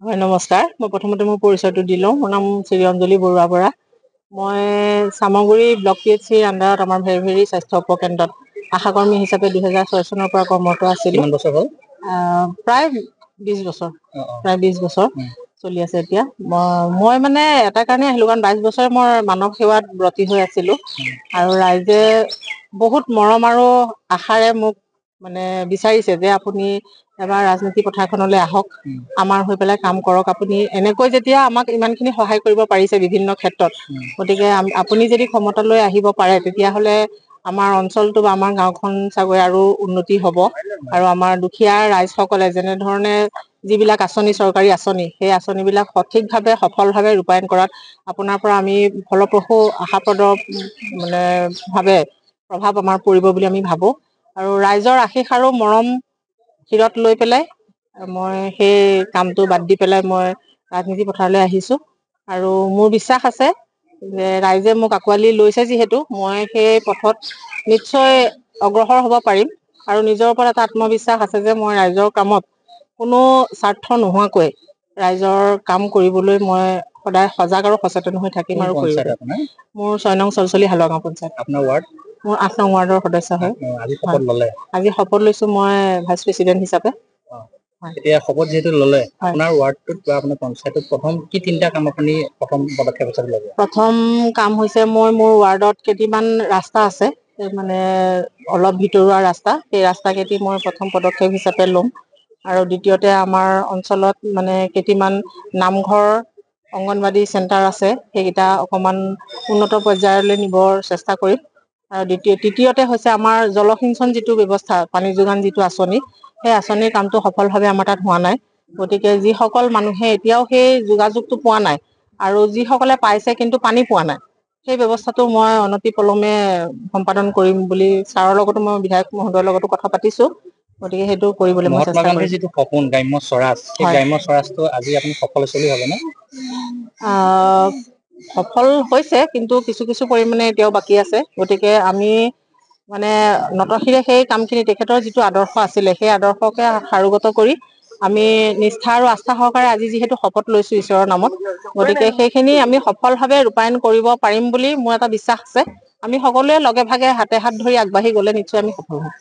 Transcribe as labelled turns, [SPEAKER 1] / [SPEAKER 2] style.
[SPEAKER 1] হয় নমস্কাৰ। মই প্ৰথমতে মোৰ পৰিচয়টো দি লওঁ। মোৰ নাম শ্ৰী অঞ্জলি বৰুৱা বৰা। মই চামগুৰি ব্লক PHCৰ আণ্ডাৰত আমাৰ ভেৰভেৰী স্বাস্থ্য উপকেন্দ্ৰত আশাকৰ্মী হিচাপে 2006 চনৰ পৰা কৰ্মৰত আছিলোঁ।
[SPEAKER 2] কিমান বছৰ হ'ল?
[SPEAKER 1] প্ৰায় 20 বছৰ
[SPEAKER 2] অ', অ',
[SPEAKER 1] প্ৰায় 20 বছৰ চলি আছে এতিয়া। মই মানে এটা কাৰণে আহিলোঁ, কাৰণ 22 বছৰে মই মানৱ সেৱাত ব্ৰতী হৈ আছিলোঁ আৰু ৰাইজে বহুত মৰম আৰু আশাৰে মোক মানে বিচাৰিছে যে আপুনি এবাৰ ৰাজনীতি পথাৰখনলৈ আহক, আমাৰ হৈ পেলাই কাম কৰক। আপুনি এনেকৈ যেতিয়া আমাক ইমানখিনি সহায় কৰিব পাৰিছে বিভিন্ন ক্ষেত্ৰত, গতিকে আপুনি যদি ক্ষমতালৈ আহিব পাৰে তেতিয়াহ'লে আমাৰ অঞ্চলটো বা আমাৰ গাঁওখন চাগৈ আৰু উন্নতি হ'ব আৰু আমাৰ দুখীয়া ৰাইজসকলে যেনেধৰণে যিবিলাক আঁচনি, চৰকাৰী আঁচনি, সেই আঁচনিবিলাক সঠিকভাৱে সফলভাৱে ৰূপায়ণ কৰাত আপোনাৰ পৰা আমি ফলপ্ৰসূ আশাপ্ৰদ মানে ভাৱে প্ৰভাৱ আমাৰ পৰিব বুলি আমি ভাবোঁ। আৰু ৰাইজৰ আশীষ আৰু মৰম শিৰত লৈ পেলাই মই সেই কামটো বাদ দি পেলাই মই ৰাজনীতি পথাৰলৈ আহিছোঁ। আৰু মোৰ বিশ্বাস আছে যে ৰাইজে মোক আঁকোৱালি লৈছে, যিহেতু মই সেই পথত নিশ্চয় অগ্ৰসৰ হ'ব পাৰিম। আৰু নিজৰ ওপৰত এটা আত্মবিশ্বাস আছে যে মই ৰাইজৰ কামত কোনো স্বাৰ্থ নোহোৱাকৈ ৰাইজৰ কাম কৰিবলৈ মই সদায় সজাগ আৰু সচেতন হৈ থাকিম
[SPEAKER 2] কোন
[SPEAKER 1] আৰু কৰিব
[SPEAKER 2] পঞ্চায়ত
[SPEAKER 1] পাৰিম।
[SPEAKER 2] আপোনাৰ?
[SPEAKER 1] মোৰ 6 নং চলচলি হালগাঁও পঞ্চায়ত।
[SPEAKER 2] আপোনাৰ ৱাৰ্ড?
[SPEAKER 1] মোৰ 8 নং ৱাৰ্ডৰ সদস্য হয়।
[SPEAKER 2] আজি শপত ল'লে?
[SPEAKER 1] আজি শপত লৈছোঁ মই ভাইচ প্ৰেচিডেণ্ট হিচাপে।
[SPEAKER 2] এতিয়া শপত যিহেতু ল'লে,
[SPEAKER 1] হয়।
[SPEAKER 2] আপোনাৰ ৱাৰ্ডটোত বা আপোনাৰ পঞ্চায়তত প্ৰথম কি তিনিটা কাম আপুনি প্ৰথম পদক্ষেপ হিচাপে ল'ব?
[SPEAKER 1] প্ৰথম কাম হৈছে মই মোৰ ৱাৰ্ডত কেইটিমান ৰাস্তা আছে, মানে অলপ ভিতৰুৱা ৰাস্তা, সেই ৰাস্তা কেইটি মই প্ৰথম পদক্ষেপ হিচাপে ল'ম। আৰু দ্বিতীয়তে আমাৰ অঞ্চলত মানে কেইটিমান নামঘৰ, অংগনবাদী চেণ্টাৰ আছে, সেইকেইটা অকণমান উন্নত পৰ্যায়লৈ নিবৰ চেষ্টা কৰিম। আৰু তৃতীয়তে হৈছে আমাৰ জলসিঞ্চন যিটো ব্যৱস্থা, পানী যোগান যিটো আঁচনি, সেই আঁচনিৰ কামটো সফলভাৱে আমাৰ তাত হোৱা নাই। গতিকে যিসকল মানুহে এতিয়াও সেই যোগাযোগটো পোৱা নাই আৰু যিসকলে পাইছে কিন্তু পানী পোৱা নাই, সেই ব্যৱস্থাটো মই অনতি পলমে সম্পাদন কৰিম বুলি ছাৰৰ লগতো মই বিধায়ক মহোদয়ৰ লগতো কথা পাতিছোঁ। গতিকে সেইটো কৰিবলৈ মই
[SPEAKER 2] মহাত্মা
[SPEAKER 1] চেষ্টা কৰিম।
[SPEAKER 2] গান্ধীৰ যিটো সপোন গ্ৰাম্য স্বৰাজ, সেই
[SPEAKER 1] হয়।
[SPEAKER 2] গ্ৰাম্য স্বৰাজটো আজি আপুনি সফলচলি হ'বনে?
[SPEAKER 1] সফল হৈছে, কিন্তু কিছু কিছু পৰিমাণে এতিয়াও বাকী আছে। গতিকে আমি মানে নতশিৰে সেই কামখিনি, তেখেতৰ যিটো আদৰ্শ আছিলে সেই আদৰ্শকে সাৰোগত কৰি আমি নিষ্ঠা আৰু আস্থা সহকাৰে আজি যিহেতু শপত লৈছোঁ ঈশ্বৰৰ নামত, গতিকে সেইখিনি আমি সফলভাৱে ৰূপায়ণ কৰিব পাৰিম বুলি মোৰ এটা বিশ্বাস আছে। আমি সকলোৱে লগে ভাগে হাতে হাত ধৰি আগবাঢ়ি গ'লে নিশ্চয় আমি সফল হ'ম।